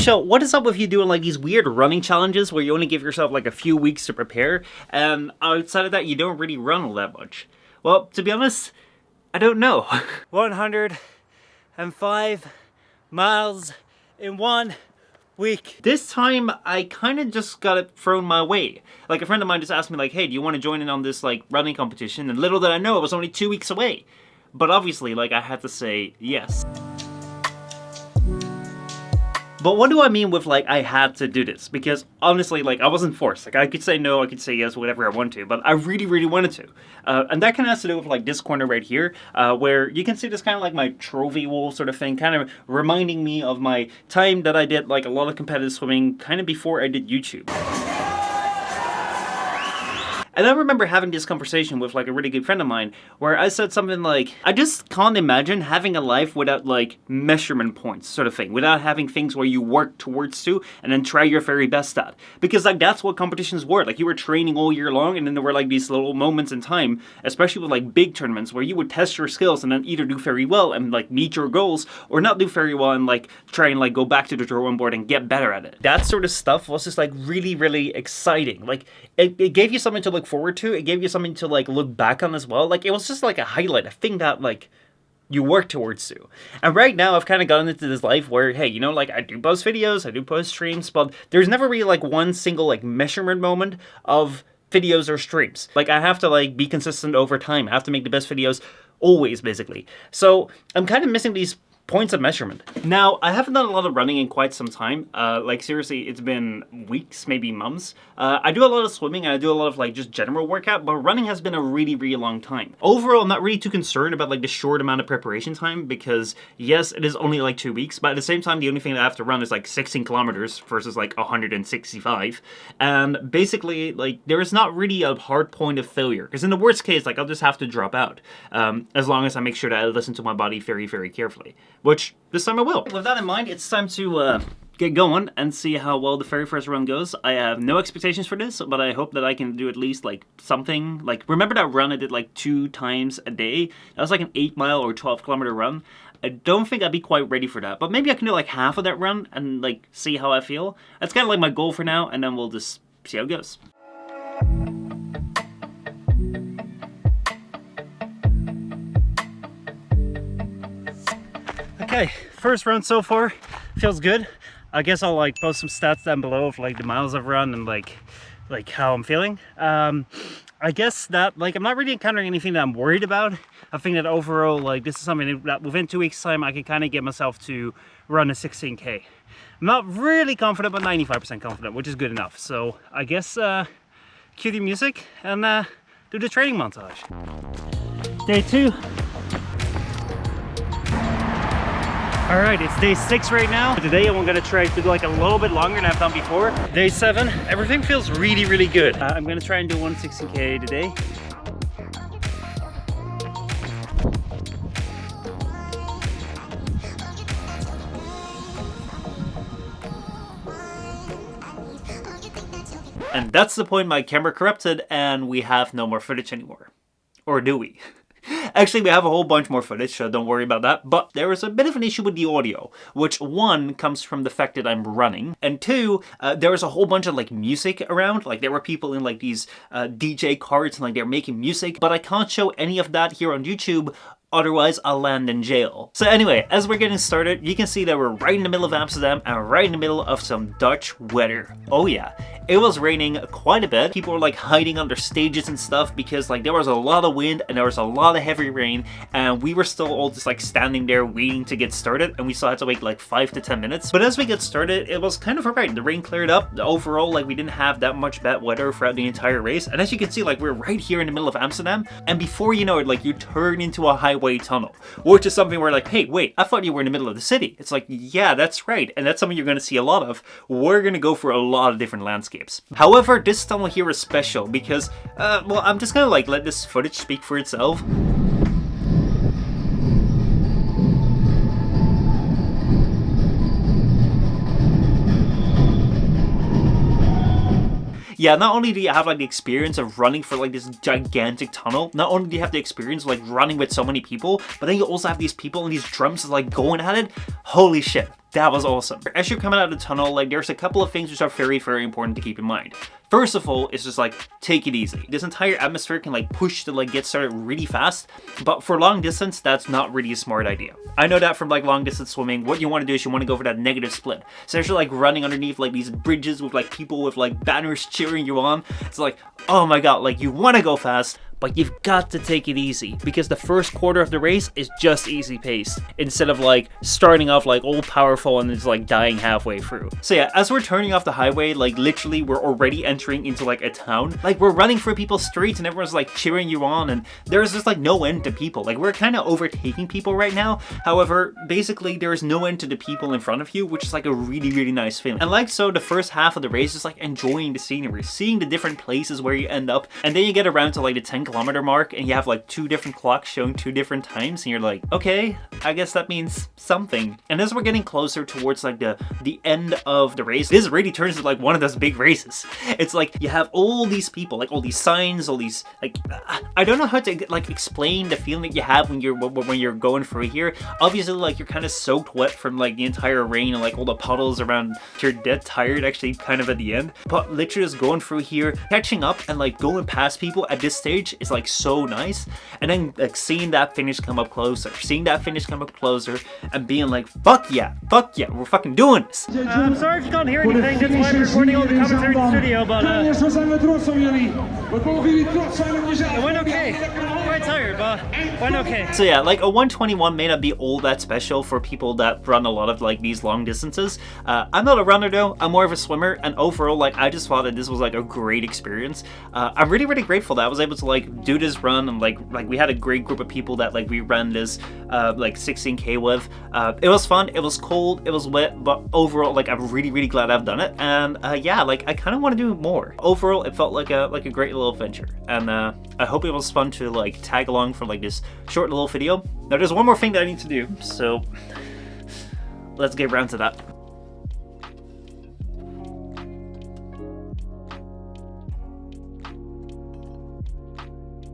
Michel, what is up with you doing like these weird running challenges where you only give yourself like a few weeks to prepare, and outside of that you don't really run all that much? Well, to be honest, I don't know. 105 miles in 1 week. This time I kind of just got it thrown my way. Like a friend of mine just asked me like, hey, do you want to join in on this like running competition? And little did I know it was only 2 weeks away. But obviously, like, I had to say yes. But what do I mean with, like, I had to do this? Because, honestly, like, I wasn't forced. Like, I could say no, I could say yes, whatever I want to. But I really, really wanted to. And that kind of has to do with, like, this corner right here. Where you can see this kind of like my trophy wall sort of thing. Kind of reminding me of my time that I did, like, a lot of competitive swimming. Kind of before I did YouTube. And I remember having this conversation with like a really good friend of mine where I said something like, I just can't imagine having a life without like measurement points sort of thing, without having things where you work towards to and then try your very best at. Because like that's what competitions were. Like you were training all year long and then there were like these little moments in time, especially with like big tournaments where you would test your skills and then either do very well and like meet your goals or not do very well and like try and like go back to the drawing board and get better at it. That sort of stuff was just like really, really exciting. Like it gave you something to look forward to. It gave you something to like look back on as well. Like it was just like a highlight, a thing that like you work towards to. And right now I've kind of gotten into this life where, hey, you know, like I do post videos, I do post streams, but there's never really like one single like measurement moment of videos or streams. Like I have to like be consistent over time. I have to make the best videos always, basically. So I'm kind of missing these points of measurement. Now, I haven't done a lot of running in quite some time. Like seriously, it's been weeks, maybe months. I do a lot of swimming and I do a lot of like just general workout, but running has been a really, really long time. Overall, I'm not really too concerned about like the short amount of preparation time because yes, it is only like 2 weeks, but at the same time, the only thing that I have to run is like 16 kilometers versus like 165. And basically, like there is not really a hard point of failure because in the worst case, like I'll just have to drop out as long as I make sure that I listen to my body very, very carefully. Which, this time I will. With that in mind, it's time to get going and see how well the very first run goes. I have no expectations for this, but I hope that I can do at least like something. Like, remember that run I did like 2 times a day? That was like an 8-mile or 12-kilometer run. I don't think I'd be quite ready for that, but maybe I can do like half of that run and like see how I feel. That's kind of like my goal for now, and then we'll just see how it goes. Okay, first run so far, feels good. I guess I'll like post some stats down below of like the miles I've run and like how I'm feeling. I guess that like I'm not really encountering anything that I'm worried about. I think that overall like this is something that within 2 weeks time I can kind of get myself to run a 16K. I'm not really confident, but 95% confident, which is good enough. So I guess cue the music and do the training montage. Day 2. Alright, it's day 6 right now. Today I'm gonna try to do like a little bit longer than I've done before. Day 7, everything feels really, really good. I'm gonna try and do 116K today. And that's the point my camera corrupted and we have no more footage anymore. Or do we? Actually, we have a whole bunch more footage, so don't worry about that. But there is a bit of an issue with the audio, which 1 comes from the fact that I'm running, and 2, there was a whole bunch of like music around. Like there were people in like these DJ cards and like they're making music, but I can't show any of that here on YouTube. Otherwise, I'll land in jail. So anyway, as we're getting started, you can see that we're right in the middle of Amsterdam and right in the middle of some Dutch weather. Oh yeah, it was raining quite a bit. People were like hiding under stages and stuff because like there was a lot of wind and there was a lot of heavy rain and we were still all just like standing there waiting to get started and we still had to wait like 5 to 10 minutes. But as we get started, it was kind of alright. The rain cleared up. Overall, like we didn't have that much bad weather throughout the entire race. And as you can see, like we're right here in the middle of Amsterdam and before you know it, like you turn into a highway tunnel, which is something where like, hey, wait, I thought you were in the middle of the city. It's like, yeah, that's right. And that's something you're going to see a lot of. We're going to go for a lot of different landscapes. However, this tunnel here is special because, well, I'm just going to like let this footage speak for itself. Yeah, not only do you have like the experience of running for like this gigantic tunnel, not only do you have the experience of like running with so many people, but then you also have these people and these drums like going at it. Holy shit. that was awesome. As you're coming out of the tunnel, like there's a couple of things which are very, very important to keep in mind. First of all, it's just like, take it easy. This entire atmosphere can like push to like get started really fast, but for long distance, that's not really a smart idea. I know that from like long distance swimming, what you want to do is you want to go for that negative split. So as you're like running underneath like these bridges with like people with like banners cheering you on, it's like, oh my god, like you want to go fast, but you've got to take it easy because the first quarter of the race is just easy pace instead of like starting off like all powerful and it's like dying halfway through. So yeah, as we're turning off the highway, like literally we're already entering into like a town. Like we're running through people's streets and everyone's like cheering you on and there's just like no end to people. Like we're kind of overtaking people right now. However, basically there is no end to the people in front of you, which is like a really, really nice feeling. And like so, the first half of the race is like enjoying the scenery, seeing the different places where you end up, and then you get around to like the 10-kilometer mark and you have like 2 different clocks showing 2 different times and you're like, okay, I guess that means something. And as we're getting closer towards like the end of the race, this really turns into like one of those big races. It's like you have all these people, like all these signs, all these like, I don't know how to like explain the feeling that you have when you're going through here. Obviously like you're kind of soaked wet from like the entire rain and like all the puddles around. You're dead tired actually kind of at the end, but literally just going through here, catching up and like going past people at this stage is like so nice. And then like seeing that finish come up closer, and being like, fuck yeah, we're fucking doing this. I'm sorry if you can't hear anything, that's why I'm recording all the commentary in the studio, but it went okay. Quite tired, but went okay. So yeah, like a 121 may not be all that special for people that run a lot of like these long distances. I'm not a runner though, I'm more of a swimmer, and overall like I just thought that this was like a great experience. I'm really, really grateful that I was able to like do this run, and like we had a great group of people that like we ran this like 16K with. It was fun, it was cold, it was wet, but overall like I'm really, really glad I've done it. And yeah, like I kind of want to do more. Overall, it felt like a great little adventure, and I hope it was fun to like tag along for like this short little video. Now there's one more thing that I need to do, so let's get around to that.